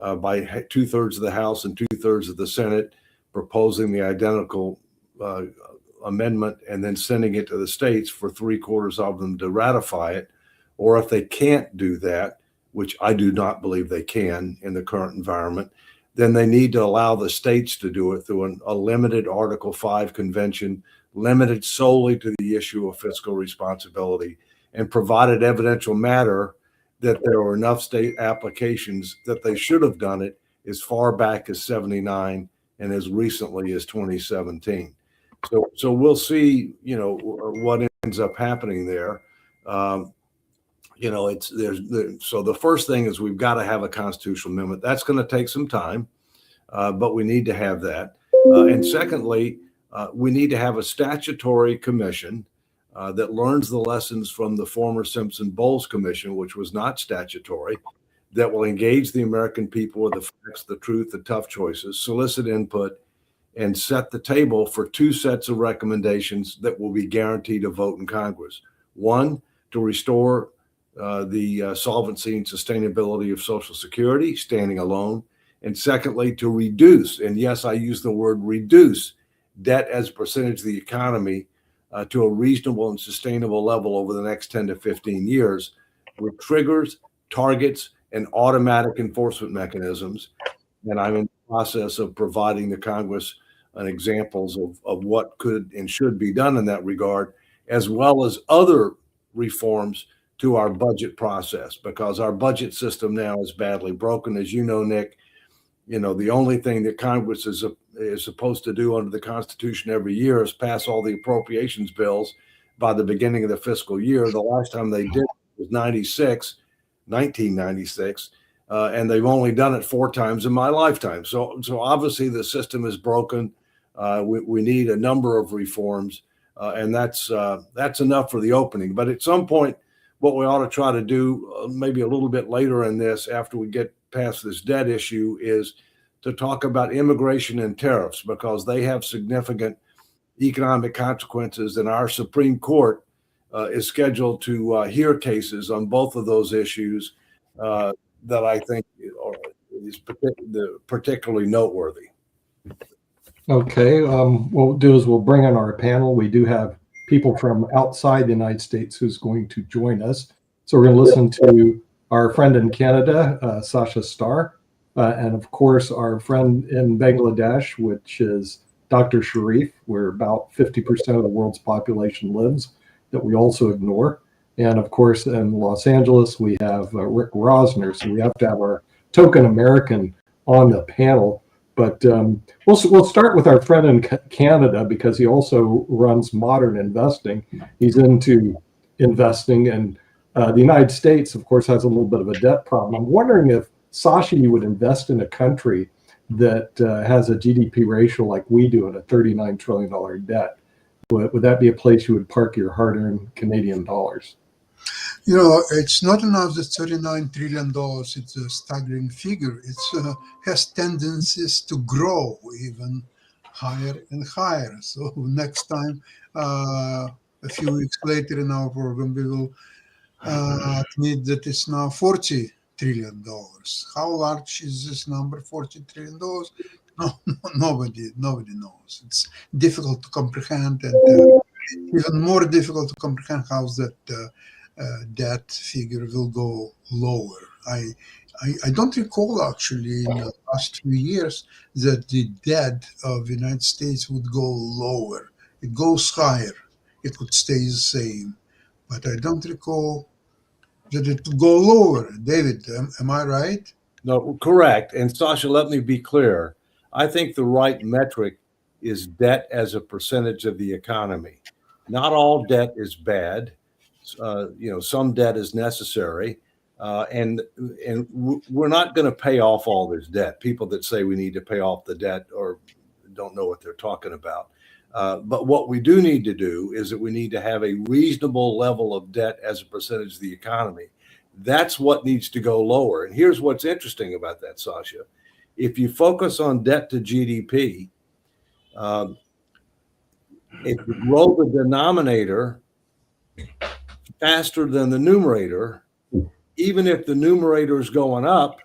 by 2/3 of the House and 2/3 of the Senate, proposing the identical amendment and then sending it to the states for 3/4 of them to ratify it. Or if they can't do that, which I do not believe they can in the current environment, then they need to allow the states to do it through a limited Article 5 convention, limited solely to the issue of fiscal responsibility, and provided evidential matter that there were enough state applications that they should have done it as far back as 79 and as recently as 2017. So we'll see, what ends up happening there. So the first thing is we've got to have a constitutional amendment. That's going to take some time, but we need to have that. And secondly, we need to have a statutory commission that learns the lessons from the former Simpson-Bowles Commission, which was not statutory, that will engage the American people with the facts, the truth, the tough choices, solicit input, and set the table for 2 sets of recommendations that will be guaranteed a vote in Congress. One, to restore the solvency and sustainability of Social Security, standing alone. And secondly, to reduce, and yes, I use the word reduce, debt as a percentage of the economy to a reasonable and sustainable level over the next 10 to 15 years with triggers, targets, and automatic enforcement mechanisms. And I'm in the process of providing the Congress examples of what could and should be done in that regard, as well as other reforms to our budget process, because our budget system now is badly broken. As you know, Nick, the only thing that Congress is supposed to do under the Constitution every year is pass all the appropriations bills by the beginning of the fiscal year. The last time they did was 1996, and they've only done it 4 times in my lifetime. So obviously the system is broken. We need a number of reforms, and that's enough for the opening. But at some point, what we ought to try to do, maybe a little bit later in this, after we get past this debt issue, is to talk about immigration and tariffs, because they have significant economic consequences, and our Supreme Court is scheduled to hear cases on both of those issues that I think is particularly noteworthy. Okay, what we'll do is we'll bring in our panel. We do have people from outside the United States who's going to join us. So we're going to listen to our friend in Canada, Sasha Starr, and of course our friend in Bangladesh, which is Dr. Sharif, where about 50% of the world's population lives, that we also ignore. And of course, in Los Angeles, we have Rick Rosner. So we have to have our token American on the panel. But we'll start with our friend in Canada, because he also runs Modern Investing. He's into investing, and the United States, of course, has a little bit of a debt problem. I'm wondering if, Sasha, you would invest in a country that has a GDP ratio like we do and a $39 trillion debt. Would that be a place you would park your hard-earned Canadian dollars? It's not enough that $39 trillion, it's a staggering figure. It has tendencies to grow even higher and higher. So next time, a few weeks later in our program, we will admit that it's now $40 trillion. How large is this number, $40 trillion? No, nobody knows. It's difficult to comprehend, and even more difficult to comprehend how that debt figure will go lower. I don't recall actually in the last few years that the debt of the United States would go lower. It goes higher. It would stay the same, but I don't recall that it would go lower. David, am I right? No, correct. And Sasha, let me be clear. I think the right metric is debt as a percentage of the economy. Not all debt is bad. Some debt is necessary, and we're not going to pay off all this debt. People that say we need to pay off the debt or don't know what they're talking about. But what we do need to do is that we need to have a reasonable level of debt as a percentage of the economy. That's what needs to go lower. And here's what's interesting about that, Sasha. If you focus on debt to GDP, if you grow the denominator faster than the numerator, even if the numerator is going up,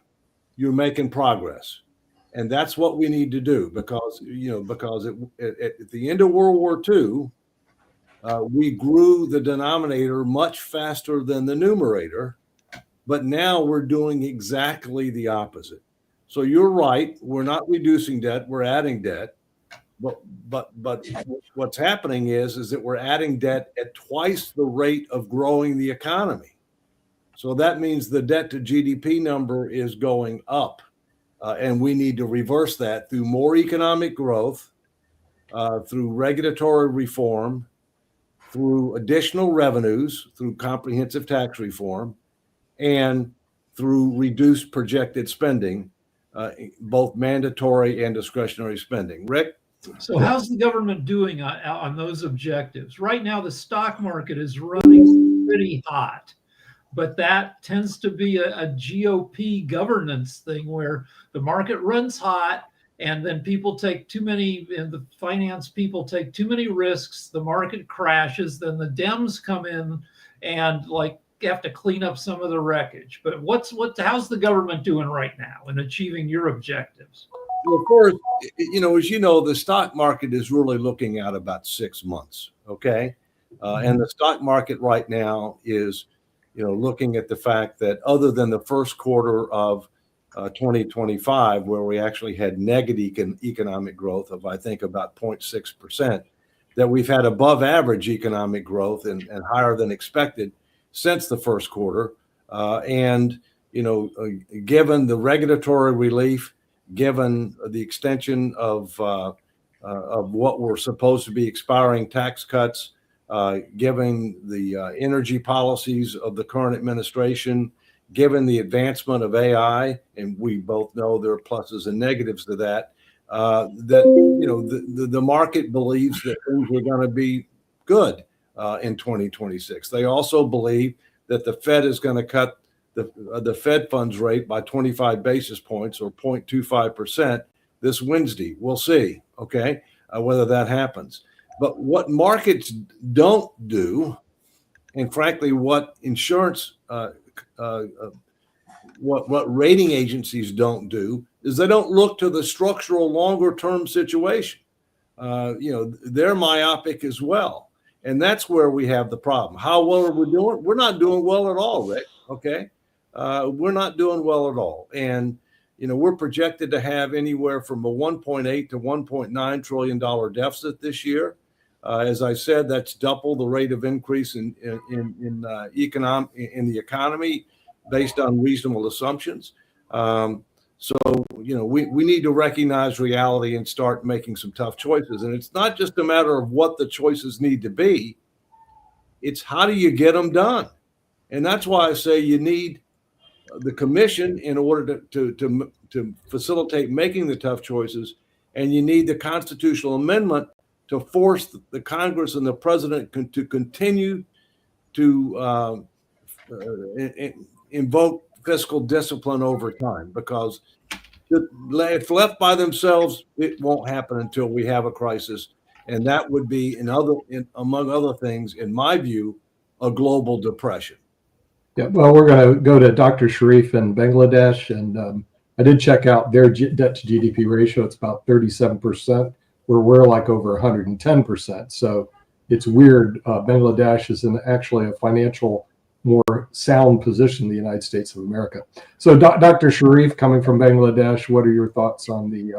you're making progress. And that's what we need to do because at the end of World War II, we grew the denominator much faster than the numerator, but now we're doing exactly the opposite. So you're right. We're not reducing debt. We're adding debt. But what's happening is that we're adding debt at twice the rate of growing the economy. So that means the debt to GDP number is going up. And we need to reverse that through more economic growth, through regulatory reform, through additional revenues, through comprehensive tax reform, and through reduced projected spending, both mandatory and discretionary spending. Rick? So how's the government doing on those objectives? Right now, the stock market is running pretty hot, but that tends to be a GOP governance thing where the market runs hot and then people take too many, and the finance people take too many risks, the market crashes, then the Dems come in and have to clean up some of the wreckage. But how's the government doing right now in achieving your objectives? Well, first, as you know, the stock market is really looking at about 6 months, okay? And the stock market right now is, looking at the fact that other than the first quarter of 2025, where we actually had negative economic growth of, I think, about 0.6%, that we've had above average economic growth and higher than expected since the first quarter. And, given the regulatory relief, given the extension of what were supposed to be expiring tax cuts, given the energy policies of the current administration, given the advancement of AI, and we both know there are pluses and negatives to that, the market believes that things are going to be good in 2026. They also believe that the Fed is going to cut the Fed funds rate by 25 basis points or 0.25% this Wednesday. We'll see, okay, whether that happens. But what markets don't do, and frankly, what insurance, what rating agencies don't do, is they don't look to the structural longer-term situation. They're myopic as well. And that's where we have the problem. How well are we doing? We're not doing well at all, Rick, okay? We're not doing well at all. And, we're projected to have anywhere from a $1.8 to $1.9 trillion deficit this year. As I said, that's double the rate of increase in the economy based on reasonable assumptions. So, we need to recognize reality and start making some tough choices. And it's not just a matter of what the choices need to be. It's how do you get them done? And that's why I say you need the commission in order to facilitate making the tough choices. And you need the constitutional amendment to force the Congress and the president to continue to invoke fiscal discipline over time, because if left by themselves, it won't happen until we have a crisis. And that would be, among other things, in my view, a global depression. Yeah, well, we're going to go to Dr. Sharif in Bangladesh, and I did check out their debt to GDP ratio. It's about 37%, where we're like over 110%. So it's weird. Bangladesh is actually a financial more sound position in the United States of America. So Dr. Sharif, coming from Bangladesh, what are your thoughts on the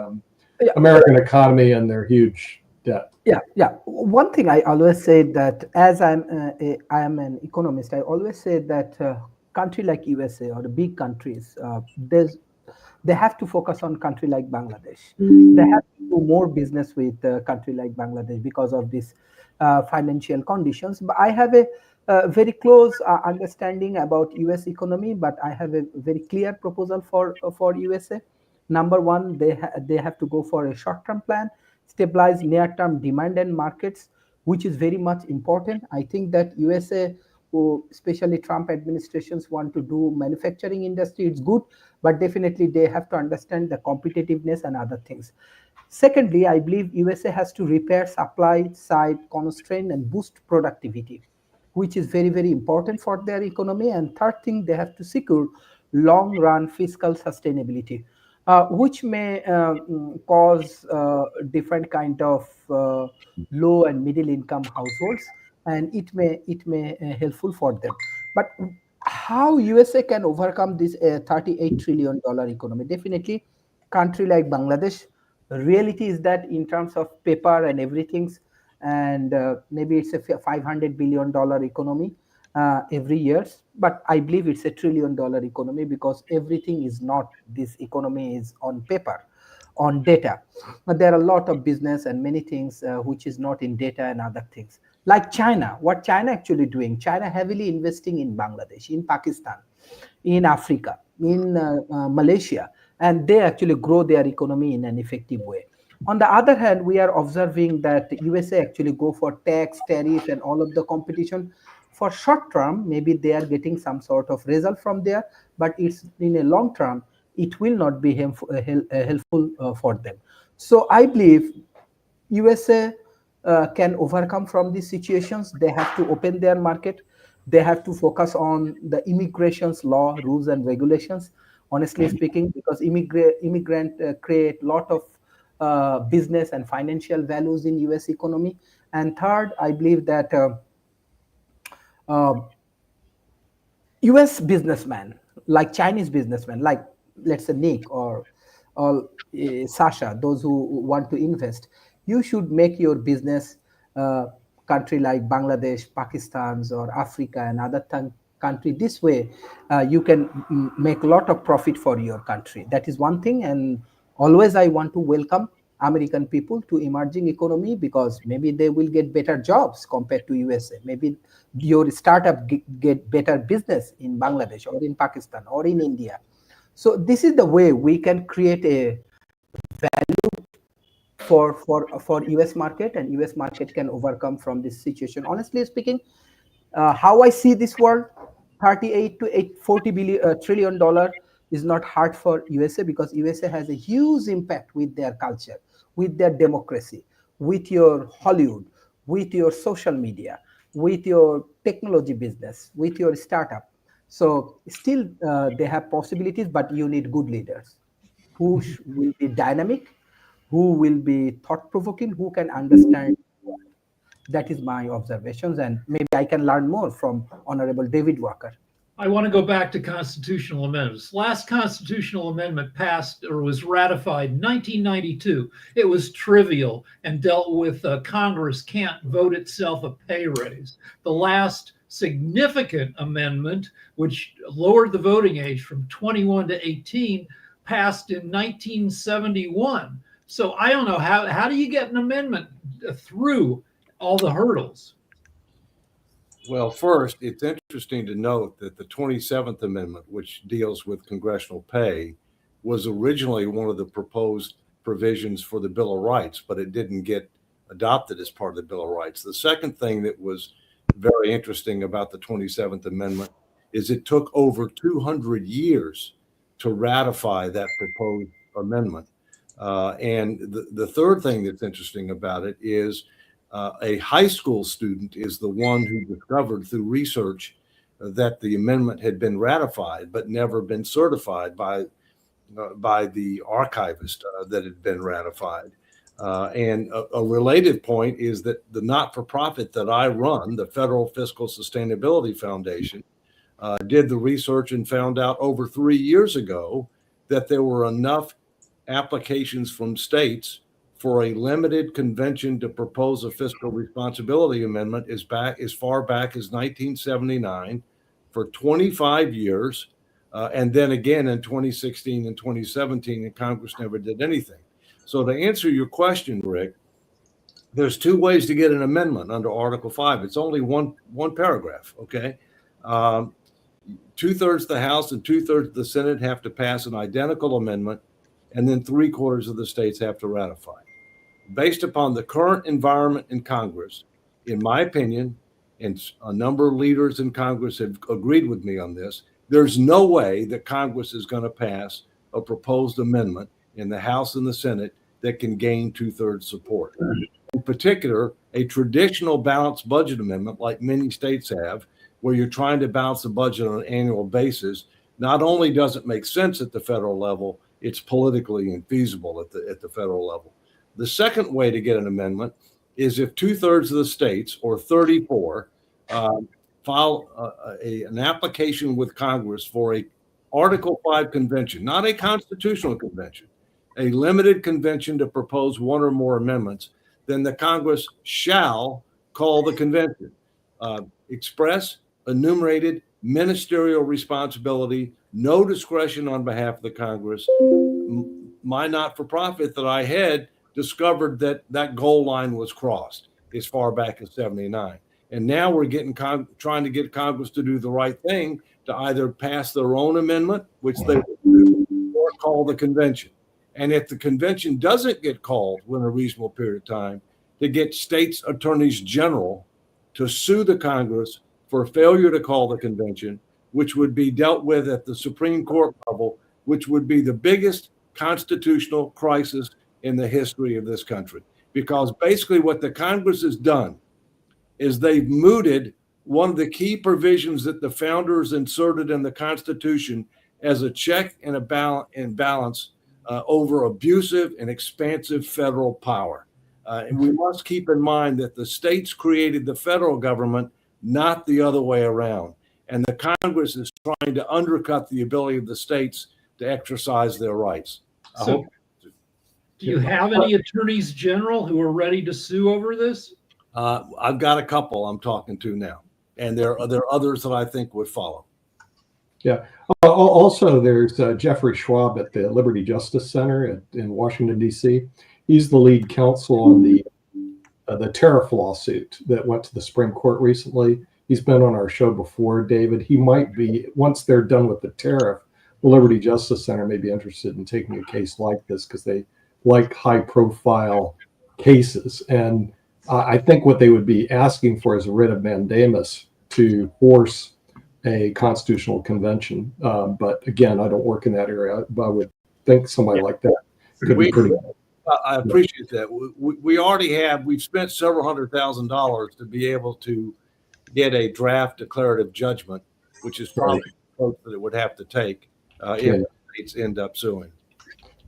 American economy and their huge debt? Yeah. One thing I always say that, as I am an economist, I always say that country like USA or the big countries, they have to focus on country like Bangladesh. They have to do more business with a country like Bangladesh because of these financial conditions. But I have a very close understanding about US economy, but I have a very clear proposal for USA. Number one, they have to go for a short-term plan, stabilize near-term demand and markets, which is very much important. I think that USA, especially Trump administrations, want to do manufacturing industry. It's good, but definitely they have to understand the competitiveness and other things. Secondly, I believe USA has to repair supply side constraint and boost productivity, which is very, very important for their economy. And third thing, they have to secure long-run fiscal sustainability, which may cause different kind of low and middle income households, and it may helpful for them. But how USA can overcome this $38 trillion economy? Definitely, country like Bangladesh. The reality is that in terms of paper and everything, and maybe it's a $500 billion economy every year, but I believe it's a $1 trillion economy because everything is not, this economy is on paper, on data. But there are a lot of business and many things which is not in data and other things. Like China, what China actually doing? China heavily investing in Bangladesh, in Pakistan, in Africa, in Malaysia, and they actually grow their economy in an effective way. On the other hand, we are observing that USA actually go for tax, tariff, and all of the competition. For short term, maybe they are getting some sort of result from there, but it's in a long term, it will not be helpful for them. So I believe USA can overcome from these situations. They have to open their market. They have to focus on the immigration's law, rules, and regulations. Honestly speaking, because immigrant create a lot of business and financial values in U.S. economy. And third, I believe that U.S. businessmen, like Chinese businessmen, like let's say Nick or Sasha, those who want to invest, you should make your business country like Bangladesh, Pakistan's, or Africa and other country. This way, you can make a lot of profit for your country. That is one thing. And always I want to welcome American people to emerging economy because maybe they will get better jobs compared to USA. Maybe your startup get better business in Bangladesh or in Pakistan or in India. So this is the way we can create a value for US market, and US market can overcome from this situation. Honestly speaking, how I see this world, 38 to 40 trillion dollar is not hard for USA because USA has a huge impact with their culture, with their democracy, with your Hollywood, with your social media, with your technology business, with your startup. So still they have possibilities, but you need good leaders who will be dynamic, who will be thought-provoking, who can understand. That is my observations, and maybe I can learn more from Honorable David Walker. I want to go back to constitutional amendments. Last constitutional amendment passed or was ratified in 1992. It was trivial and dealt with Congress can't vote itself a pay raise. The last significant amendment, which lowered the voting age from 21 to 18, passed in 1971. So I don't know, how do you get an amendment through all the hurdles? Well, first, it's interesting to note that the 27th Amendment, which deals with congressional pay, was originally one of the proposed provisions for the Bill of Rights, but it didn't get adopted as part of the Bill of Rights. The second thing that was very interesting about the 27th Amendment is it took over 200 years to ratify that proposed amendment. And the third thing that's interesting about it is a high school student is the one who discovered through research that the amendment had been ratified but never been certified by the archivist that had been ratified. And a related point is that the not-for-profit that I run, the Federal Fiscal Sustainability Foundation, did the research and found out over 3 years ago that there were enough applications from states for a limited convention to propose a fiscal responsibility amendment as far back as 1979 for 25 years. And then again in 2016 and 2017, and Congress never did anything. So to answer your question, Rick, there's two ways to get an amendment under Article 5. It's only one paragraph, okay? 2/3 of the House and 2/3 of the Senate have to pass an identical amendment, and then 3/4 of the states have to ratify. Based upon the current environment in Congress, in my opinion, and a number of leaders in Congress have agreed with me on this, there's no way that Congress is going to pass a proposed amendment in the House and the Senate that can gain 2/3 support. In particular, a traditional balanced budget amendment like many states have, where you're trying to balance the budget on an annual basis, not only does it make sense at the federal level, it's politically infeasible at the federal level. The second way to get an amendment is if 2/3 of the states, or 34, file an application with Congress for a Article 5 convention, not a constitutional convention, a limited convention to propose one or more amendments, then the Congress shall call the convention. Express, enumerated, ministerial responsibility, no discretion on behalf of the Congress. My not-for-profit that I had discovered that that goal line was crossed as far back as 79. And now we're trying to get Congress to do the right thing, to either pass their own amendment, which they would do, or call the convention. And if the convention doesn't get called within a reasonable period of time, to get states' attorneys general to sue the Congress for failure to call the convention, which would be dealt with at the Supreme Court level, which would be the biggest constitutional crisis in the history of this country. Because basically what the Congress has done is they've mooted one of the key provisions that the founders inserted in the Constitution as a check and a balance over abusive and expansive federal power. And we must keep in mind that the states created the federal government, not the other way around. And the Congress is trying to undercut the ability of the states to exercise their rights. So, do you have any attorneys general who are ready to sue over this? I've got a couple I'm talking to now, and there are others that I think would follow. Yeah. Also, there's Jeffrey Schwab at the Liberty Justice Center in Washington, D.C. He's the lead counsel on the tariff lawsuit that went to the Supreme Court recently. He's been on our show before, David. He might be, once they're done with the tariff, the Liberty Justice Center may be interested in taking a case like this because they like high-profile cases. And I think what they would be asking for is a writ of mandamus to force a constitutional convention. But again, I don't work in that area, but I would think somebody like that could be pretty. I appreciate that. We already we've spent several $100,000 to be able to get a draft declarative judgment, which is probably close that it would have to take if states end up suing.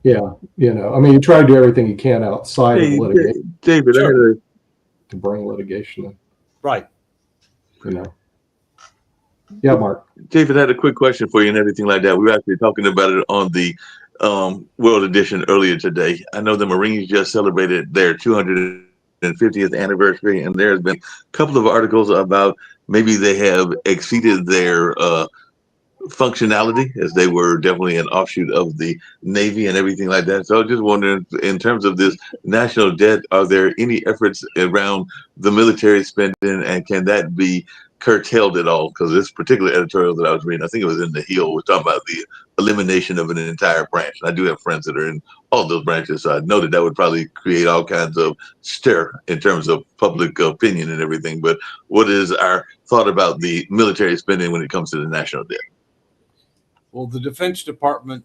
Yeah, I mean, you try to do everything you can outside of litigation. David, Sure. To bring litigation in. Right. Yeah, Mark. David, I had a quick question for you and everything like that. We were actually talking about it on the World Edition earlier today. I know the Marines just celebrated their 250th anniversary, and there's been a couple of articles about maybe they have exceeded their functionality, as they were definitely an offshoot of the Navy and everything like that. So I was just wondering, in terms of this national debt, are there any efforts around the military spending, and can that be curtailed at all? Because this particular editorial that I was reading, I think it was in The Hill, was talking about the elimination of an entire branch. And I do have friends that are in all those branches, so I know that would probably create all kinds of stir in terms of public opinion and everything. But what is our thought about the military spending when it comes to the national debt? Well, the Defense Department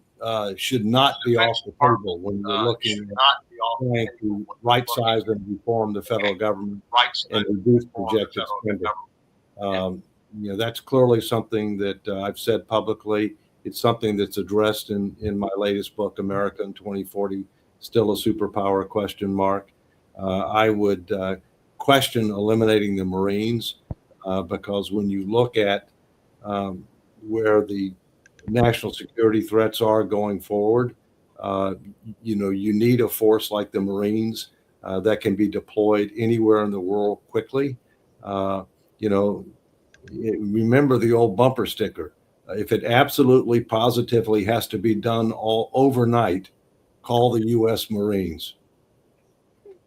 should not be off the table when you're looking at trying to right size and reform the federal government and reduce projected spending. That's clearly something that I've said publicly. It's something that's addressed in my latest book, America in 2040, Still a Superpower, ? I would question eliminating the Marines because when you look at where the national security threats are going forward, you need a force like the Marines that can be deployed anywhere in the world quickly. Remember the old bumper sticker. If it absolutely positively has to be done all overnight, call the U.S. Marines.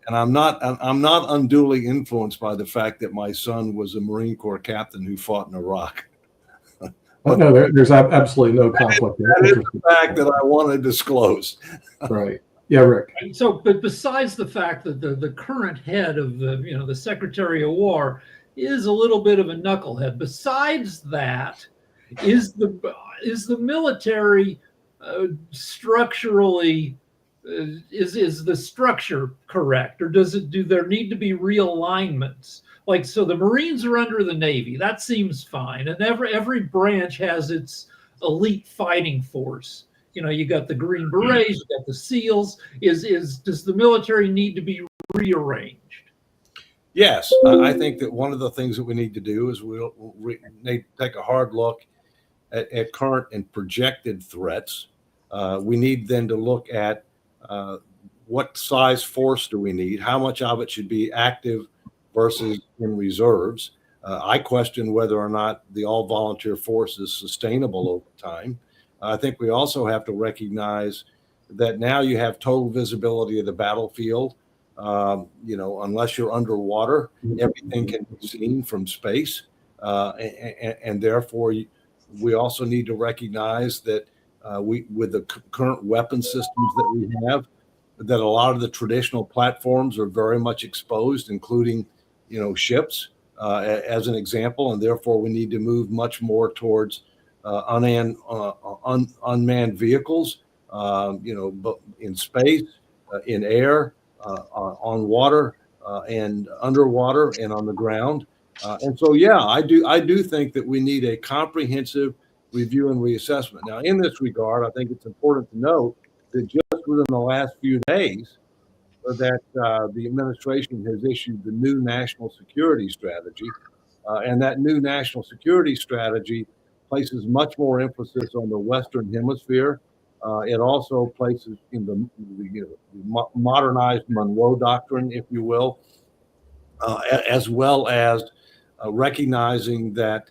And I'm not unduly influenced by the fact that my son was a Marine Corps captain who fought in Iraq. No, there's absolutely no conflict. That is the fact that I want to disclose. Right. Yeah, Rick. So, but besides the fact that the current head of the Secretary of War is a little bit of a knucklehead, besides that, is the military structurally is the structure correct, or do there need to be realignments? So the Marines are under the Navy. That seems fine, and every branch has its elite fighting force. You know, you got the Green Berets, you got the SEALs. Does the military need to be rearranged? Yes, I think that one of the things that we need to do is we'll need to take a hard look at current and projected threats. We need then to look at what size force do we need? How much of it should be active versus in reserves? I question whether or not the all-volunteer force is sustainable over time. I think we also have to recognize that now you have total visibility of the battlefield. Unless you're underwater, everything can be seen from space. And therefore, we also need to recognize that with the current weapon systems that we have, that a lot of the traditional platforms are very much exposed, including, ships as an example. And therefore, we need to move much more towards unmanned vehicles, but in space, in air, on water, and underwater, and on the ground. And so, yeah, I do think that we need a comprehensive review and reassessment. Now, in this regard, I think it's important to note that just within the last few days, that the administration has issued the new national security strategy, and that new national security strategy places much more emphasis on the Western Hemisphere. It also places in the modernized Monroe Doctrine, if you will, as well as recognizing that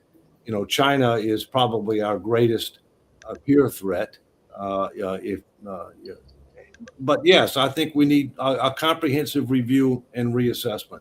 China is probably our greatest peer threat. But yes, I think we need a comprehensive review and reassessment.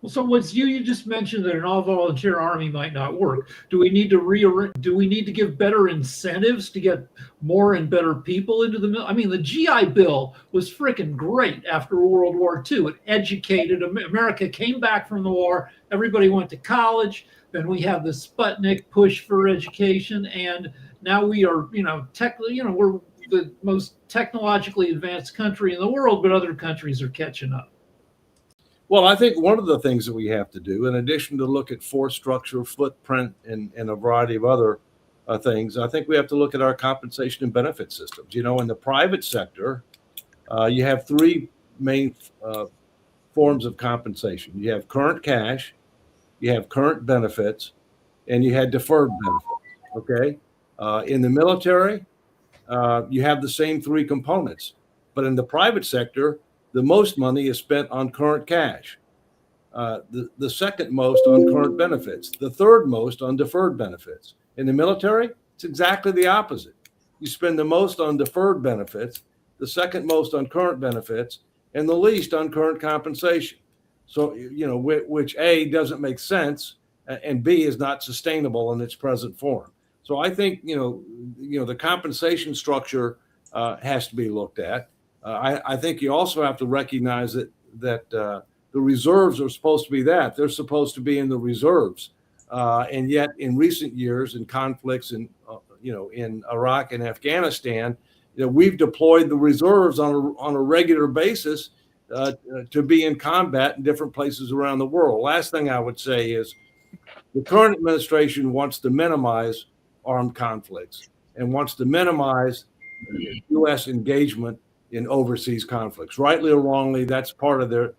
So what's you just mentioned that an all-volunteer army might not work. Do we need to give better incentives to get more and better people into the mill? I mean, the GI Bill was freaking great after World War II. It educated America, came back from the war, everybody went to college. Then we have the Sputnik push for education, and now we are, we're the most technologically advanced country in the world, but other countries are catching up. Well, I think one of the things that we have to do, in addition to look at force structure, footprint, and a variety of other things, I think we have to look at our compensation and benefit systems. In the private sector, you have three main forms of compensation. You have current cash, you have current benefits, and you had deferred benefits. Okay. In the military, you have the same three components, but in the private sector, the most money is spent on current cash, the second most on current benefits, the third most on deferred benefits. In the military, it's exactly the opposite. You spend the most on deferred benefits, the second most on current benefits, and the least on current compensation. So, which A, doesn't make sense, and B, is not sustainable in its present form. So I think, the compensation structure has to be looked at. I think you also have to recognize that the reserves are supposed to be that. They're supposed to be in the reserves. And yet in recent years in conflicts in Iraq and Afghanistan, we've deployed the reserves on a regular basis to be in combat in different places around the world. Last thing I would say is the current administration wants to minimize armed conflicts and wants to minimize U.S. engagement in overseas conflicts. Rightly or wrongly, that's part of their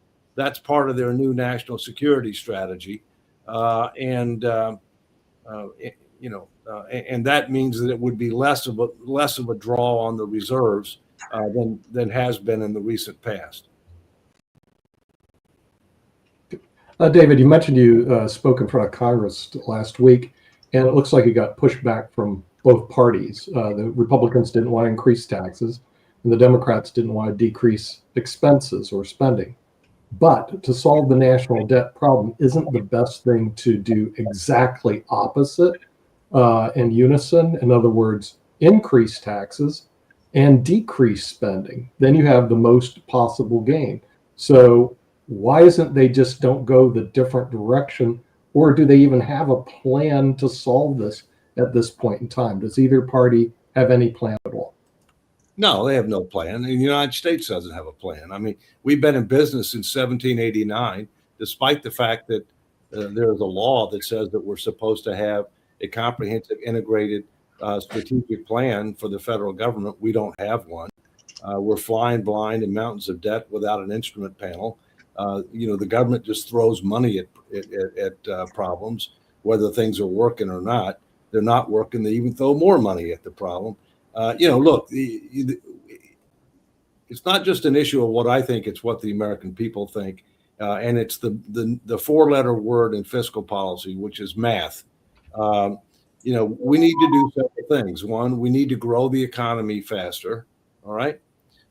new national security strategy, and that means that it would be less of a draw on the reserves than has been in the recent past. David, you mentioned you spoke in front of Congress last week, and it looks like it got pushed back from both parties. The Republicans didn't want to increase taxes, and the Democrats didn't want to decrease expenses or spending. But to solve the national debt problem, isn't the best thing to do exactly opposite in unison? In other words, increase taxes and decrease spending. Then you have the most possible gain. So why isn't they just don't go the different direction, or do they even have a plan to solve this at this point in time? Does either party have any plan at all? No, they have no plan. And the United States doesn't have a plan. I mean, we've been in business since 1789, despite the fact that there is a law that says that we're supposed to have a comprehensive integrated strategic plan for the federal government. We don't have one. We're flying blind in mountains of debt without an instrument panel. The government just throws money at problems, whether things are working or not. They're not working. They even throw more money at the problem. Look, it's not just an issue of what I think, it's what the American people think. And it's the four-letter word in fiscal policy, which is math. We need to do several things. One, we need to grow the economy faster. All right.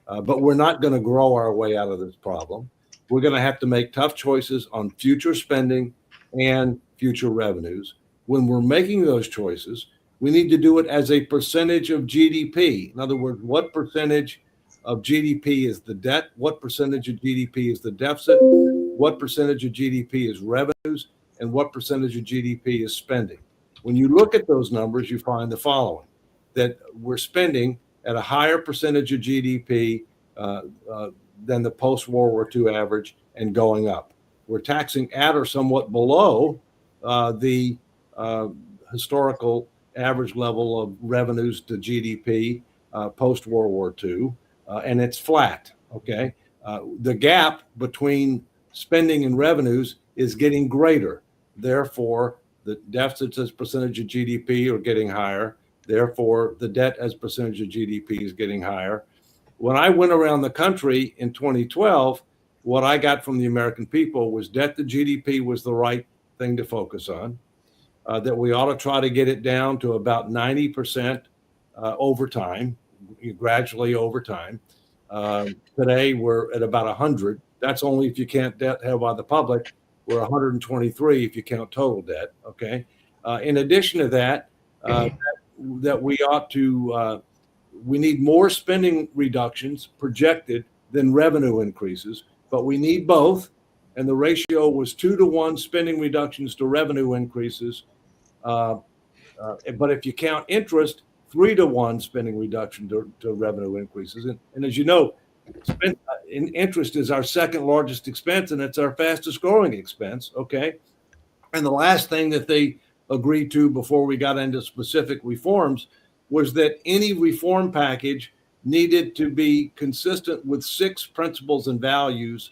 But we're not going to grow our way out of this problem. We're going to have to make tough choices on future spending and future revenues. When we're making those choices, we need to do it as a percentage of GDP. In other words, what percentage of GDP is the debt? What percentage of GDP is the deficit? What percentage of GDP is revenues? And what percentage of GDP is spending? When you look at those numbers, you find the following: that we're spending at a higher percentage of GDP than the post-World War II average and going up. We're taxing at or somewhat below the historical average level of revenues to GDP post-World War II, and it's flat, okay? The gap between spending and revenues is getting greater. Therefore, the deficits as percentage of GDP are getting higher. Therefore, the debt as percentage of GDP is getting higher. When I went around the country in 2012, what I got from the American people was debt to GDP was the right thing to focus on, that we ought to try to get it down to about 90% over time, gradually over time. Today, we're at about 100. That's only if you count debt held by the public. We're 123 if you count total debt, okay? In addition to that, that we ought to, we need more spending reductions projected than revenue increases, but we need both. And the ratio was 2-to-1 spending reductions to revenue increases. But if you count interest, 3-to-1 spending reduction to revenue increases. And as you know, interest is our second largest expense, and it's our fastest growing expense, okay? And the last thing that they agreed to before we got into specific reforms was that any reform package needed to be consistent with 6 principles and values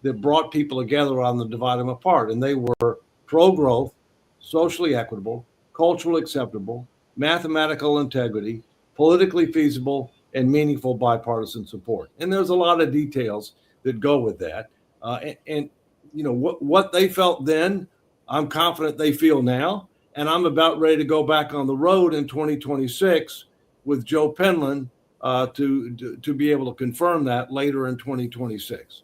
that brought people together rather than divide them apart. And they were pro-growth, socially equitable, culturally acceptable, mathematical integrity, politically feasible, and meaningful bipartisan support. And there's a lot of details that go with that. What they felt then, I'm confident they feel now. And I'm about ready to go back on the road in 2026 with Joe Penland to be able to confirm that later in 2026.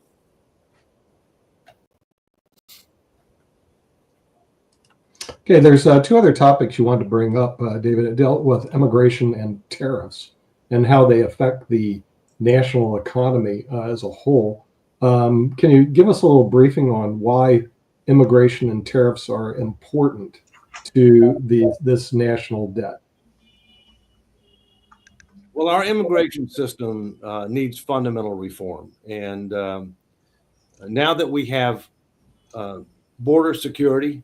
Okay, there's 2 other topics you wanted to bring up, David. It dealt with immigration and tariffs and how they affect the national economy as a whole. Can you give us a little briefing on why immigration and tariffs are important to this national debt? Well, our immigration system needs fundamental reform. And now that we have border security,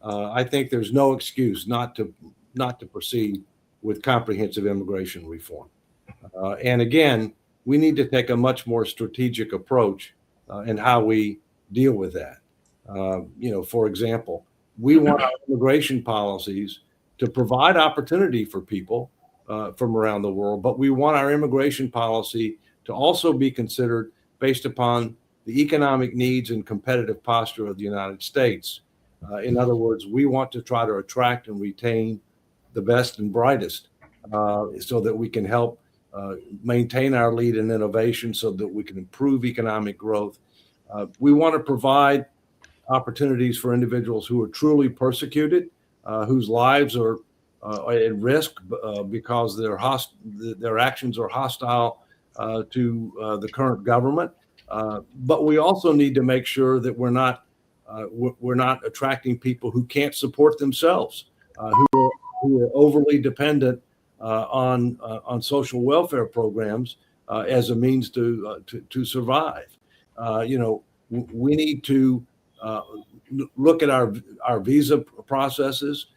I think there's no excuse not to proceed with comprehensive immigration reform. And again, we need to take a much more strategic approach in how we deal with that. For example, we want our immigration policies to provide opportunity for people from around the world, but we want our immigration policy to also be considered based upon the economic needs and competitive posture of the United States. In other words, we want to try to attract and retain the best and brightest so that we can help maintain our lead in innovation, so that we can improve economic growth. We want to provide opportunities for individuals who are truly persecuted, whose lives are at risk because their actions are hostile to the current government. But we also need to make sure that we're not attracting people who can't support themselves, who are overly dependent on social welfare programs as a means to survive. We need to look at our visa processes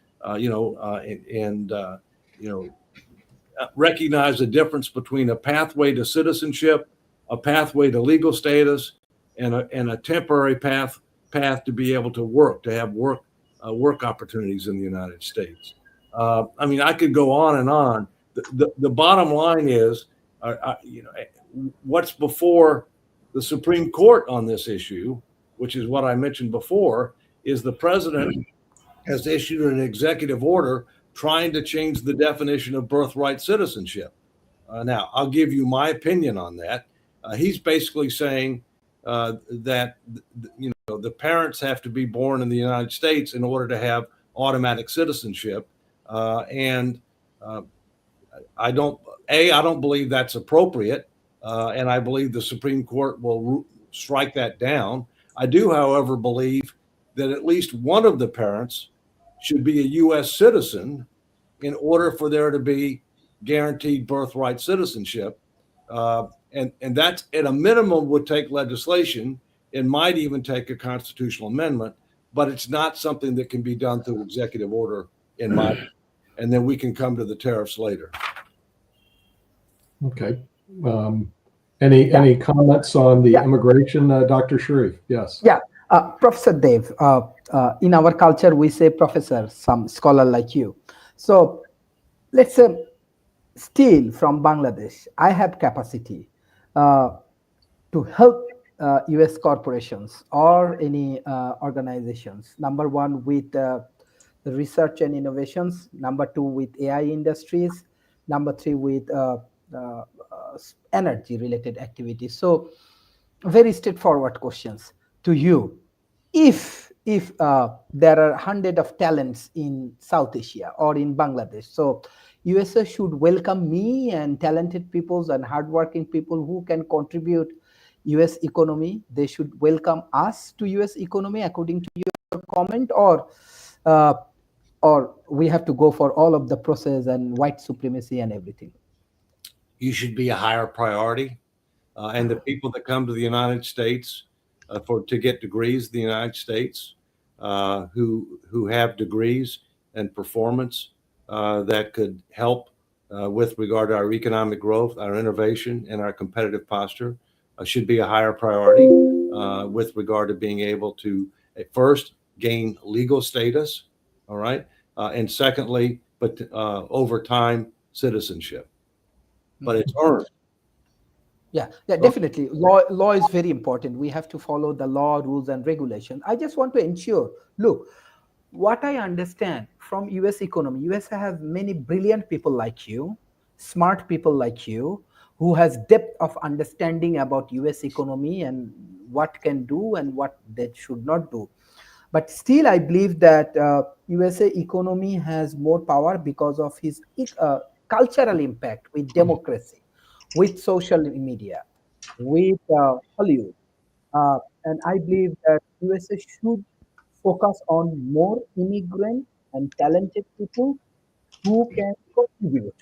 recognize the difference between a pathway to citizenship, a pathway to legal status, and a temporary path to be able to work, to have work opportunities in the United States. I could go on and on. The bottom line is, what's before the Supreme Court on this issue, which is what I mentioned before, is the president has issued an executive order trying to change the definition of birthright citizenship. Now, I'll give you my opinion on that. He's basically saying that the parents have to be born in the United States in order to have automatic citizenship, and I don't believe that's appropriate, and I believe the Supreme Court will strike that down. I do, however, believe that at least one of the parents should be a U.S. citizen in order for there to be guaranteed birthright citizenship. And that, at a minimum, would take legislation. It might even take a constitutional amendment, but it's not something that can be done through executive order in my opinion. And then we can come to the tariffs later. Okay. Any comments on the immigration, Dr. Sharif? Yes. Yeah. Professor Dave, in our culture, we say professor, some scholar like you. So let's say still from Bangladesh, I have capacity to help US corporations or any organizations. Number one, with the research and innovations. Number two, with AI industries. Number three, with energy related activities. So very straightforward questions to you. If there are hundreds of talents in South Asia or in Bangladesh, so USA should welcome me and talented people and hardworking people who can contribute US economy. They should welcome us to US economy according to your comment, or we have to go for all of the process and white supremacy and everything. You should be a higher priority, and the people that come to the United States to get degrees in the United States, who have degrees and performance that could help with regard to our economic growth, our innovation, and our competitive posture, should be a higher priority with regard to being able to, at first, gain legal status, all right, and secondly, but over time, citizenship. But it's earned. Yeah, definitely. Law is very important. We have to follow the law, rules, and regulations. I just want to ensure, look, what I understand from US economy, US have many brilliant people like you, smart people like you, who has depth of understanding about US economy and what can do and what they should not do. But still, I believe that USA economy has more power because of his cultural impact with democracy, with social media, with Hollywood. And I believe that USA should focus on more immigrant and talented people who can contribute.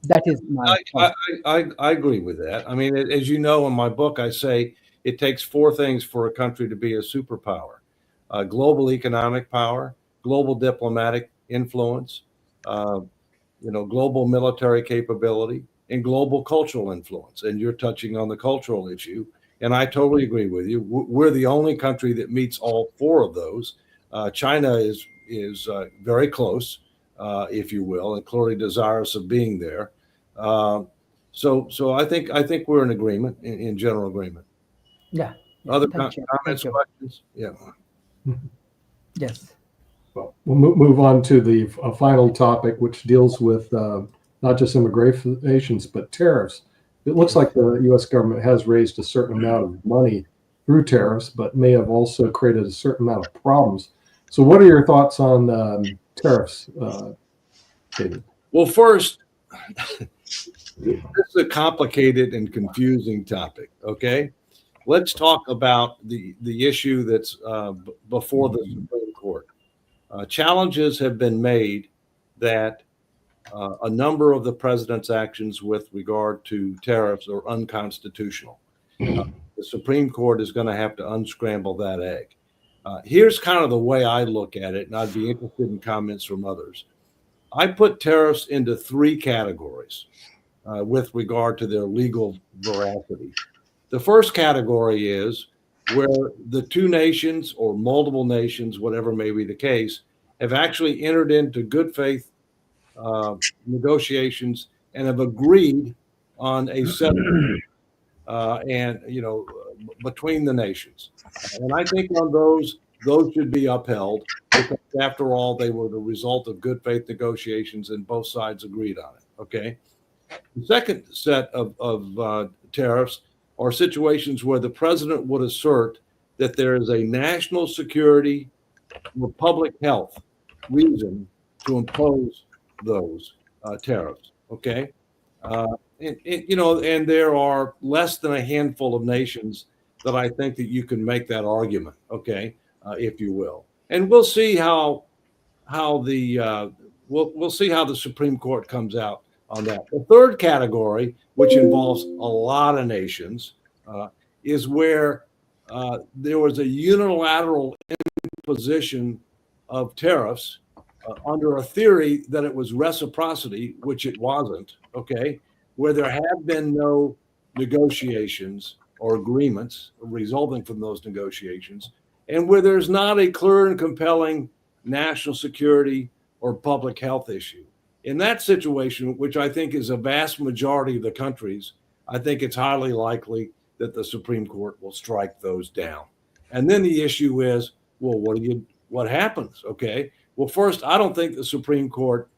That is my point. I agree with that. I mean, as you know, in my book, I say it takes four things for a country to be a superpower: global economic power, global diplomatic influence, global military capability, and global cultural influence. And you're touching on the cultural issue, and I totally agree with you. We're the only country that meets all four of those. China is very close, if you will, and clearly desirous of being there. So I think we're in agreement, in general agreement. Yeah. Other Thank you. comments, questions? Yeah. Yes. Well, we'll move on to the final topic, which deals with not just immigration, but tariffs. It looks like the U.S. government has raised a certain amount of money through tariffs, but may have also created a certain amount of problems. So what are your thoughts on tariffs, David? Well, first, this is a complicated and confusing topic, okay? Let's talk about the issue that's before the Supreme Court. Challenges have been made that a number of the president's actions with regard to tariffs are unconstitutional. The Supreme Court is going to have to unscramble that egg. Here's kind of the way I look at it, and I'd be interested in comments from others. I put tariffs into three categories with regard to their legal veracity. The first category is where the two nations or multiple nations, whatever may be the case, have actually entered into good faith negotiations and have agreed on a settlement and between the nations. And I think on those should be upheld because after all, they were the result of good faith negotiations and both sides agreed on it. Okay. The second set of tariffs are situations where the president would assert that there is a national security or public health reason to impose those tariffs. Okay. And there are less than a handful of nations that I think that you can make that argument. Okay. If you will. And we'll see how the we'll see how the Supreme Court comes out on that. The third category, which involves a lot of nations, is where there was a unilateral imposition of tariffs under a theory that it was reciprocity, which it wasn't, okay, where there had been no negotiations or agreements resulting from those negotiations, and where there's not a clear and compelling national security or public health issue. In that situation, which I think is a vast majority of the countries, I think it's highly likely that the Supreme Court will strike those down. And then the issue is, well, what happens? Okay. Well, first, I don't think the Supreme Court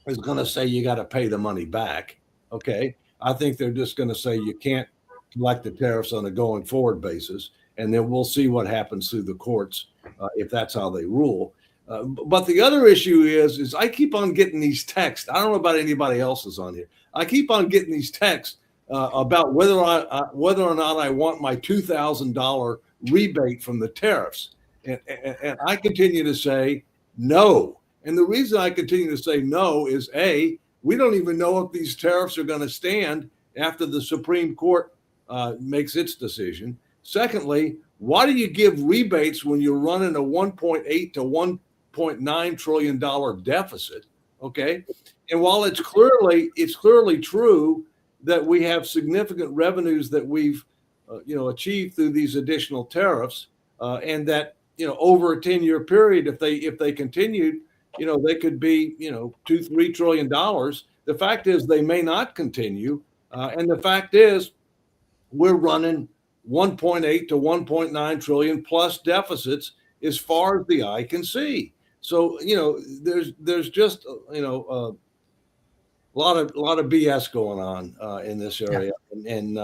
is going to say you got to pay the money back. Okay. I think they're just going to say you can't collect the tariffs on a going forward basis. And then we'll see what happens through the courts if that's how they rule. But the other issue is I keep on getting these texts. I don't know about anybody else's on here. I keep on getting these texts about whether or not I want my $2,000 rebate from the tariffs. And I continue to say no. And the reason I continue to say no is A, we don't even know if these tariffs are going to stand after the Supreme Court makes its decision. Secondly, why do you give rebates when you're running a $1.8 to $1.9 trillion deficit? Okay. And while it's clearly true that we have significant revenues that we've achieved through these additional tariffs, and that over a 10-year period, if they continued, they could be $2-3 trillion. The fact is they may not continue, and the fact is we're running 1.8 to 1.9 trillion plus deficits as far as the eye can see. So there's just a lot of BS going on in this area, and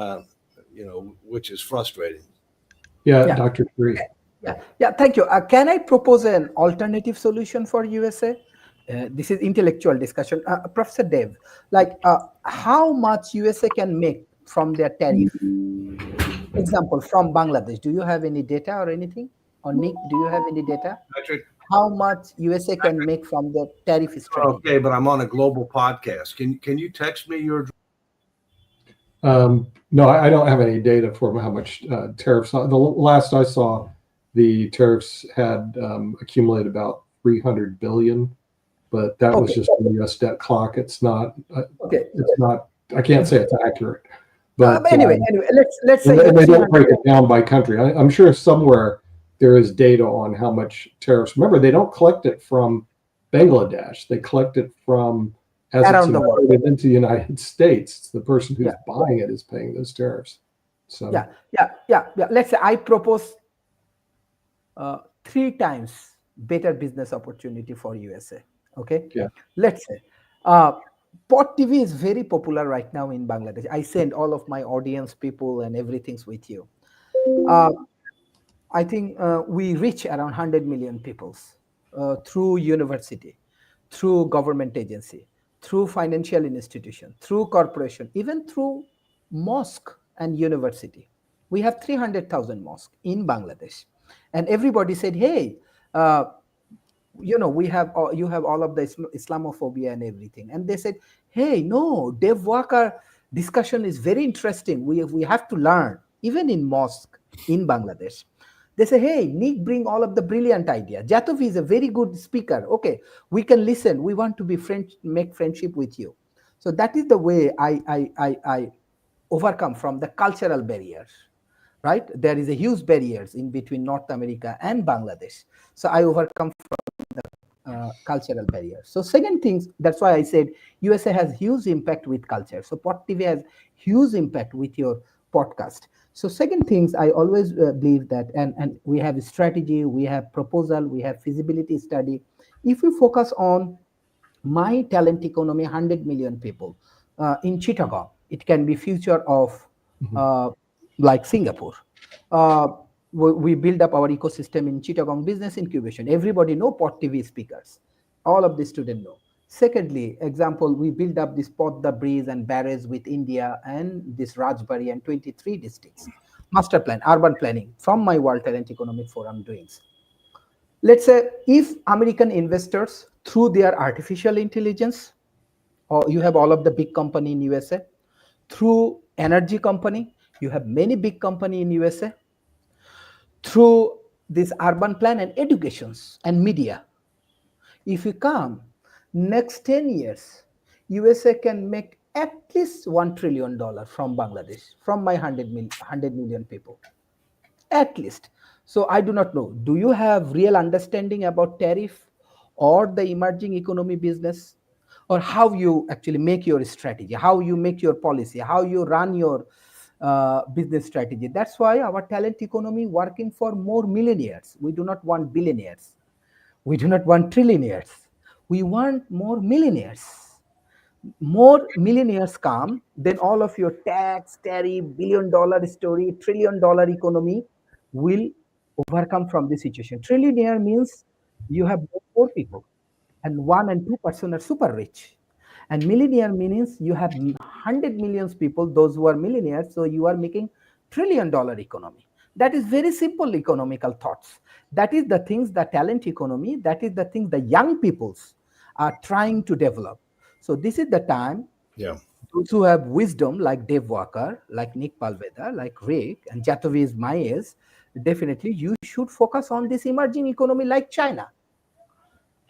which is frustrating. Yeah. Dr. Free. Yeah. Thank you. Can I propose an alternative solution for USA? This is intellectual discussion. Professor Dev, how much USA can make from their tariff? Example, from Bangladesh. Do you have any data or anything? Or Nick, do you have any data? Patrick? How much USA can make from the tariff strategy? Okay, but I'm on a global podcast. Can you text me your? No, I don't have any data for how much tariffs. The last I saw, the tariffs had accumulated about 300 billion, but that was just the U.S. debt clock. It's not. It's not. I can't say it's accurate. But anyway, let's say they don't break it down by country. I'm sure somewhere there is data on how much tariffs. Remember, they don't collect it from Bangladesh. They collect it from as it's imported into the United States. It's the person who's buying it is paying those tariffs. So yeah. Let's say I propose 3 times better business opportunity for USA. Okay. Yeah. Let's say Pot TV is very popular right now in Bangladesh. I send all of my audience people and everything's with you. I think we reach around 100 million people through university, through government agency, through financial institution, through corporation, even through mosque and university. We have 300,000 mosques in Bangladesh. And everybody said, hey, you have all of the Islamophobia and everything. And they said, hey, no, Dev Walker discussion is very interesting. We have to learn, even in mosque in Bangladesh. They say, hey, Nick, bring all of the brilliant idea. Jatovi is a very good speaker. Okay, we can listen. We want to be friends, make friendship with you. So that is the way I overcome from the cultural barriers, right? There is a huge barriers in between North America and Bangladesh. So I overcome cultural barriers. So second things, that's why I said USA has huge impact with culture. So Pod TV has huge impact with your podcast. So second things, I always believe that, and we have a strategy, we have proposal, we have feasibility study. If we focus on my talent economy, 100 million people in Chittagong, it can be future of like Singapore. We build up our ecosystem in Chittagong Business Incubation. Everybody know Pod TV speakers. All of the students know. Secondly, example, we build up this Pod the Breeze and barriers with India and this Rajbari and 23 districts. Master plan, urban planning from my World Talent Economic Forum doings. Let's say if American investors through their artificial intelligence, or you have all of the big company in USA, through energy company, you have many big company in USA, through this urban plan and educations and media. If you come next 10 years, USA can make at least $1 trillion from Bangladesh, from my 100 million people, at least. So I do not know. Do you have real understanding about tariff or the emerging economy business, or how you actually make your strategy, how you make your policy, how you run your business strategy? That's why our talent economy working for more millionaires. We do not want billionaires. We do not want trillionaires. We want more millionaires. More millionaires come, then all of your tax, tariff, billion-dollar story, trillion-dollar economy will overcome from this situation. Trillionaire means you have poor people, and 1 and 2% are super rich. And millionaire means you have 100 million people, those who are millionaires, so you are making $1 trillion economy. That is very simple economical thoughts. That is the things, the talent economy, that is the things the young peoples are trying to develop. So this is the time. Yeah. Those who have wisdom, like Dave Walker, like Nick Palveda, like Rick, and Jatovi is my age, definitely you should focus on this emerging economy like China.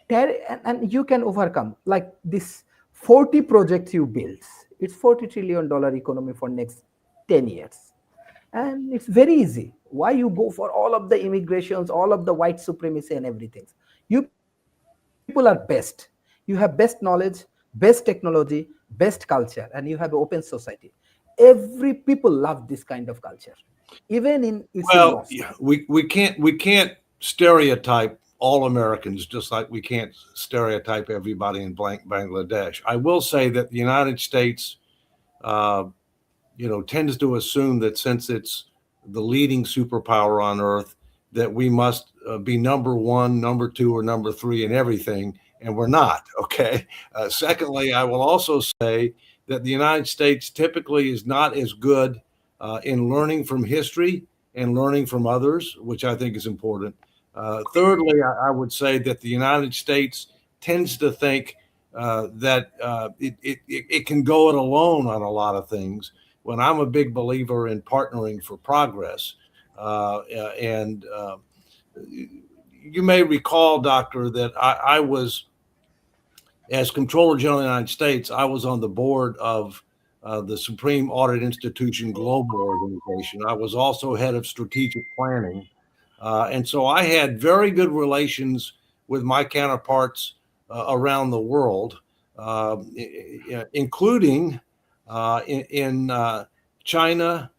And you can overcome like this 40 projects you build. It's $40 trillion economy for next 10 years. And it's very easy. Why you go for all of the immigrations, all of the white supremacy and everything? You people are best. You have best knowledge, best technology, best culture, and you have an open society. Every people love this kind of culture, even in its Well, loss. we can't stereotype all Americans, just like we can't stereotype everybody in Bangladesh. I will say that the United States, tends to assume that since it's the leading superpower on earth, that we must be number one, number two, or number three in everything, and we're not. Okay. Secondly, I will also say that the United States typically is not as good in learning from history and learning from others, which I think is important. Thirdly, I would say that the United States tends to think that it can go it alone on a lot of things, when I'm a big believer in partnering for progress. You may recall, Doctor, that I was, as Comptroller General of the United States, I was on the board of the Supreme Audit Institution Global Organization. I was also head of strategic planning. And so I had very good relations with my counterparts around the world, including in China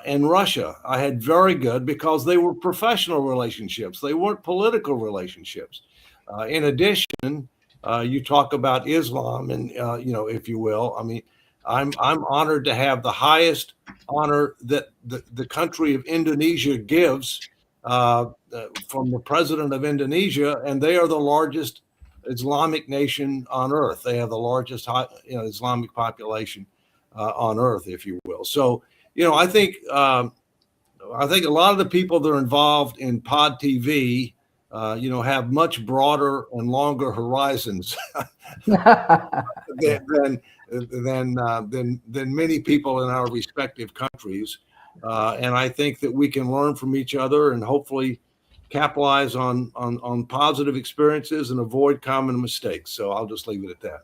and Russia. I had very good, because they were professional relationships. They weren't political relationships. In addition, you talk about Islam and, if you will, I mean, I'm honored to have the highest honor that the country of Indonesia gives from the president of Indonesia, and they are the largest Islamic nation on earth. They have the largest Islamic population on earth, if you will. So, I think a lot of the people that are involved in Pod TV, have much broader and longer horizons than many people in our respective countries. And I think that we can learn from each other and hopefully capitalize on positive experiences and avoid common mistakes. So I'll just leave it at that.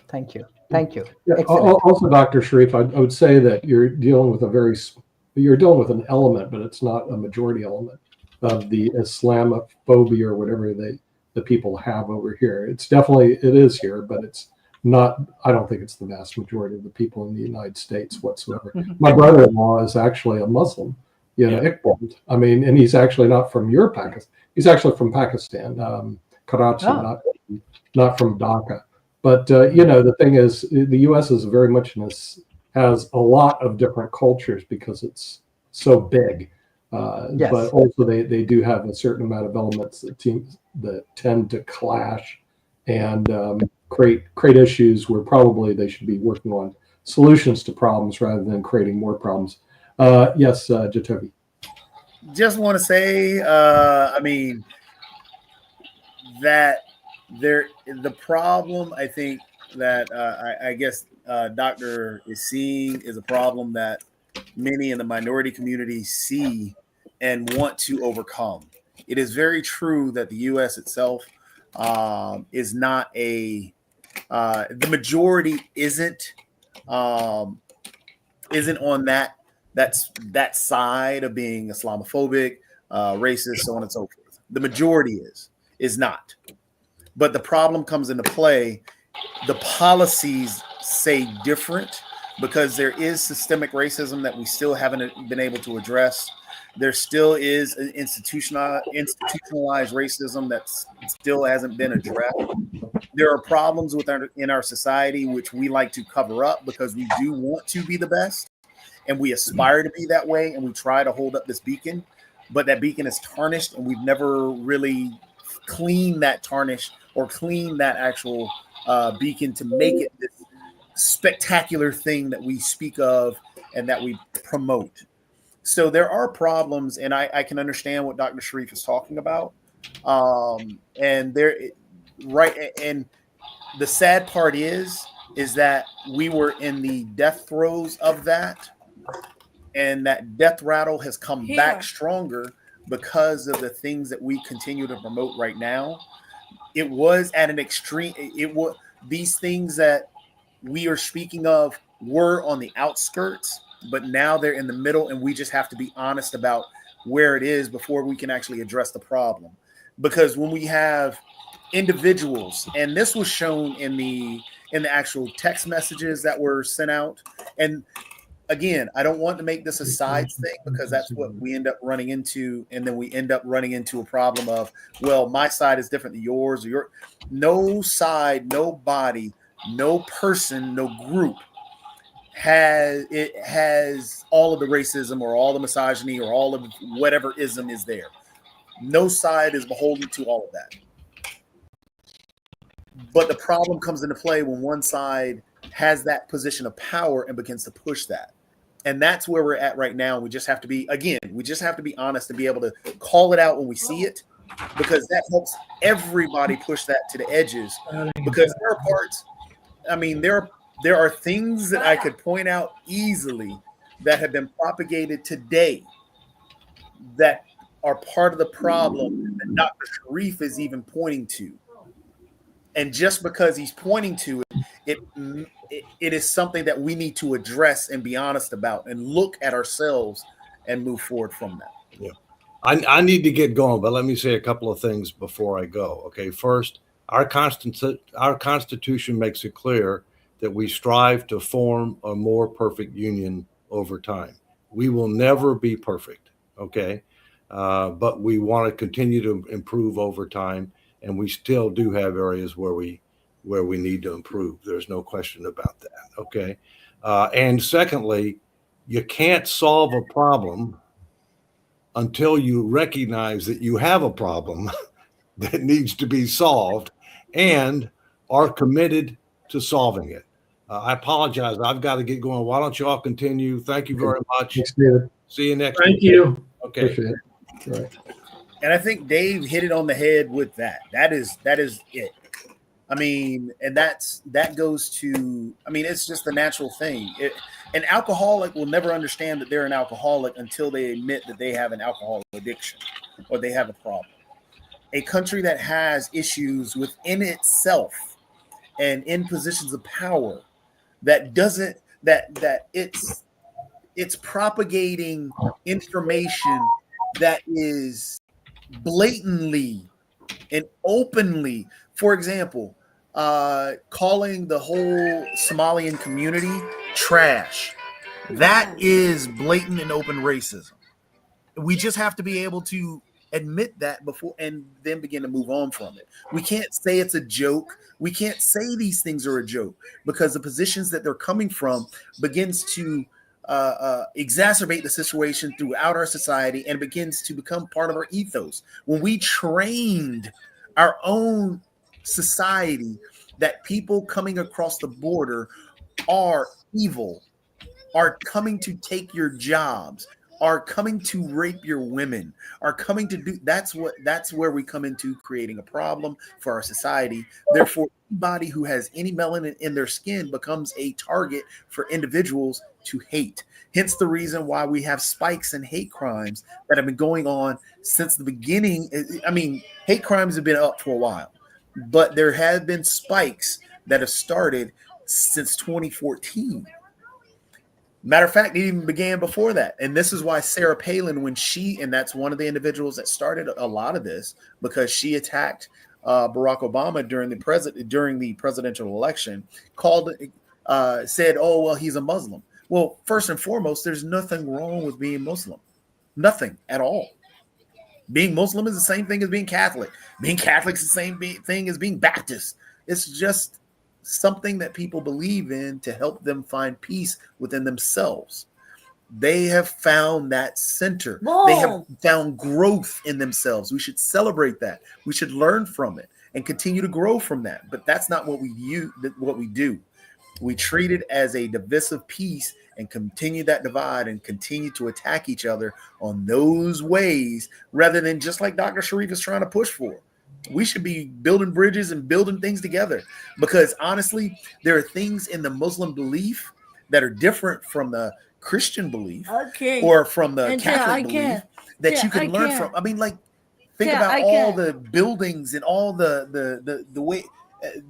Thank you. Thank you. Yeah, Excellent. also, Dr. Sharif, I would say that you're dealing with an element, but it's not a majority element of the Islamophobia or whatever the people have over here. It is here, but it's not. I don't think it's the vast majority of the people in the United States whatsoever. My brother-in-law is actually a Muslim, Iqbal. I mean, and he's actually not from your Pakistan. He's actually from Pakistan, Karachi, not from Dhaka. But the thing is, the U.S. is very much has a lot of different cultures because it's so big. Yes. But also they do have a certain amount of elements that tend to clash and create issues where probably they should be working on solutions to problems rather than creating more problems. Yes, Jatovi. Just want to say, the problem I think that I guess Doctor is seeing is a problem that many in the minority community see and want to overcome. It is very true that the U.S. itself is not the majority isn't on that side of being Islamophobic, racist, so on and so forth. The majority is not. But the problem comes into play. The policies say different because there is systemic racism that we still haven't been able to address. There still is an institutionalized racism that still hasn't been addressed. There are problems in our society which we like to cover up because we do want to be the best and we aspire to be that way, and we try to hold up this beacon, but that beacon is tarnished and we've never really cleaned that tarnish or clean that actual beacon to make it this spectacular thing that we speak of and that we promote. So there are problems, and I can understand what Dr. Sharif is talking about. And the sad part is that we were in the death throes of that, and that death rattle has come back stronger because of the things that we continue to promote right now. It was at an extreme. These things that we are speaking of were on the outskirts, but now they're in the middle, and we just have to be honest about where it is before we can actually address the problem. Because when we have individuals, and this was shown in the actual text messages that were sent out, and again, I don't want to make this a sides thing because that's what we end up running into. And then we end up running into a problem of, well, my side is different than yours, or no side, nobody, no person, no group has all of the racism or all the misogyny or all of whatever ism is there. No side is beholden to all of that. But the problem comes into play when one side has that position of power and begins to push that. And that's where we're at right now. We just have to be honest and be able to call it out when we see it, because that helps everybody push that to the edges. Because there are parts, there are things that I could point out easily that have been propagated today that are part of the problem that Dr. Sharif is even pointing to. And just because he's pointing to it, it is something that we need to address and be honest about and look at ourselves and move forward from that. Yeah. I need to get going, but let me say a couple of things before I go. Okay. First, our Constitution makes it clear that we strive to form a more perfect union over time. We will never be perfect. Okay. But we want to continue to improve over time. And we still do have areas where we need to improve. There's no question about that. Okay. And secondly, you can't solve a problem until you recognize that you have a problem that needs to be solved and are committed to solving it. I apologize. I've got to get going. Why don't you all continue? Thank you very much. Thanks, David. See you next Thank week. you. Okay. Appreciate it. Right. And I think Dave hit it on the head with that. That is it. I mean, and that goes to, I mean, it's just the natural thing. An alcoholic will never understand that they're an alcoholic until they admit that they have an alcohol addiction or they have a problem. A country that has issues within itself and in positions of power that doesn't, that it's propagating information that is blatantly and openly, for example, calling the whole Somalian community trash. That is blatant and open racism. We just have to be able to admit that before and then begin to move on from it. We can't say it's a joke. We can't say these things are a joke because the positions that they're coming from begins to exacerbate the situation throughout our society and begins to become part of our ethos. When we trained our own society that people coming across the border are evil, are coming to take your jobs, are coming to rape your women, are coming to do, that's where we come into creating a problem for our society. Therefore, anybody who has any melanin in their skin becomes a target for individuals to hate. Hence the reason why we have spikes in hate crimes that have been going on since the beginning. I mean, hate crimes have been up for a while, but there have been spikes that have started since 2014. Matter of fact, it even began before that. And this is why Sarah Palin, when she, and that's one of the individuals that started a lot of this, because she attacked Barack Obama during the presidential election, said, oh, well, he's a Muslim. Well, first and foremost, there's nothing wrong with being Muslim. Nothing at all. Being Muslim is the same thing as being Catholic. Being Catholic is the same thing as being Baptist. It's just something that people believe in to help them find peace within themselves. They have found that center. Whoa. They have found growth in themselves. We should celebrate that. We should learn from it and continue to grow from that. But that's not what we do. We treat it as a divisive piece and continue that divide and continue to attack each other on those ways rather than just like Dr. Sharif is trying to push for. We should be building bridges and building things together because honestly, there are things in the Muslim belief that are different from the Christian belief or from the Catholic belief that you can learn from. I mean, like, think about all the buildings and all the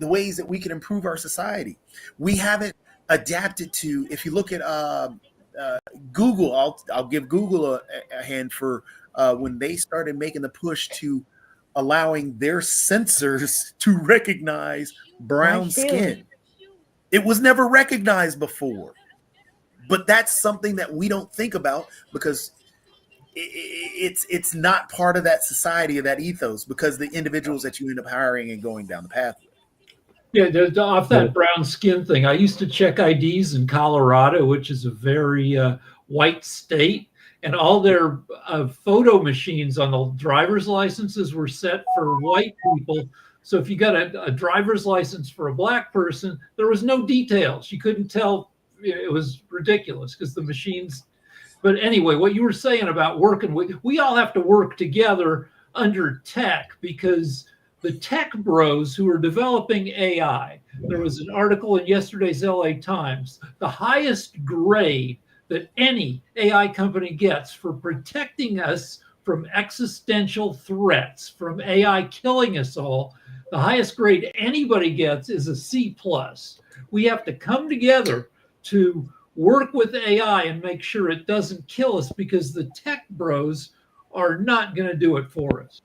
ways that we can improve our society. We haven't adapted to, if you look at Google, I'll give Google a hand for when they started making the push to allowing their sensors to recognize brown skin. It was never recognized before, but that's something that we don't think about because it's not part of that society or that ethos because the individuals that you end up hiring and going down the pathway. Yeah, off that brown skin thing, I used to check IDs in Colorado, which is a very white state, and all their photo machines on the driver's licenses were set for white people. So if you got a driver's license for a black person, there was no details. You couldn't tell. It was ridiculous because the machines. But anyway, what you were saying about working with, we all have to work together under tech because the tech bros who are developing AI, there was an article in yesterday's LA Times, the highest grade that any AI company gets for protecting us from existential threats, from AI killing us all, the highest grade anybody gets is a C+. We have to come together to work with AI and make sure it doesn't kill us because the tech bros are not going to do it for us.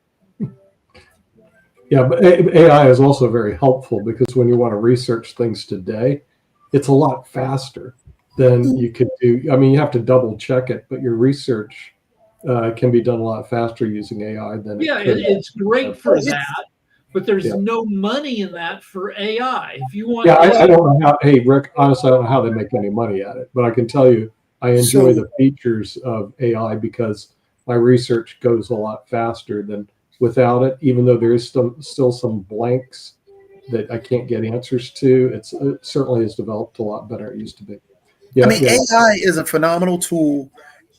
Yeah, but AI is also very helpful because when you want to research things today, it's a lot faster than you could do. I mean, you have to double check it, but your research can be done a lot faster using AI than it's great for that, but there's no money in that for AI. If you want, I don't know how. Hey, Rick, honestly, I don't know how they make any money at it, but I can tell you, I enjoy the features of AI because my research goes a lot faster than without it. Even though there is still some blanks that I can't get answers to, it certainly has developed a lot better than it used to be. Yeah, I mean, AI is a phenomenal tool.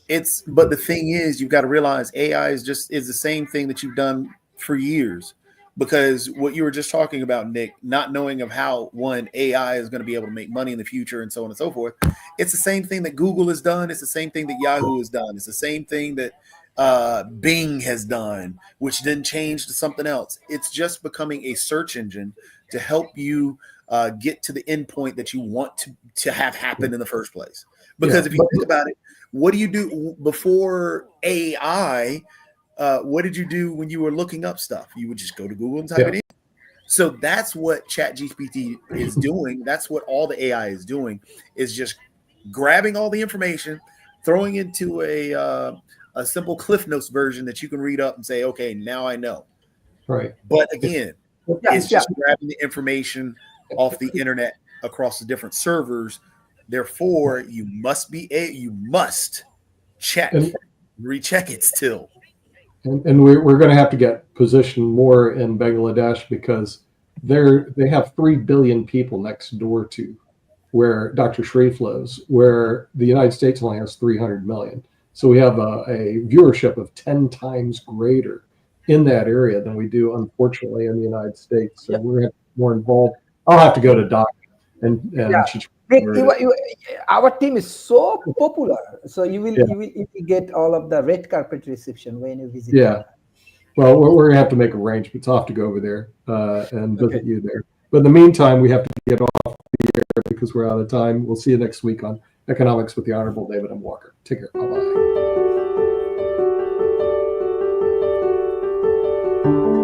But the thing is, you've got to realize AI is the same thing that you've done for years. because what you were just talking about, Nick, not knowing of how AI is going to be able to make money in the future and so on and so forth. It's the same thing that Google has done. It's the same thing that Yahoo has done. It's the same thing that Bing has done, which then changed to something else. It's just becoming a search engine to help you get to the end point that you want to have happen in the first place. Because if you think about it, what do you do before AI? What did you do when you were looking up stuff? You would just go to Google and type it in. So that's what ChatGPT is doing. That's what all the AI is doing, is just grabbing all the information, throwing into a simple Cliff Notes version that you can read up and say, okay, now I know. Right. But again, it's just grabbing the information off the internet across the different servers. Therefore, you must check, recheck it still. And we're going to have to get positioned more in Bangladesh because they have 3 billion people next door to where Dr. Sharif lives, where the United States only has 300 million. So we have a viewership of 10 times greater in that area than we do, unfortunately, in the United States. So we're going to have more involved. I'll have to go to Doc and our team is so popular, so you will get all of the red carpet reception when you visit. Yeah, well, we're gonna have to make arrangements. I'll have to go over there and visit you there. But in the meantime, we have to get off the air because we're out of time. We'll see you next week on Economics with the Honorable David M. Walker. Take care. Bye bye.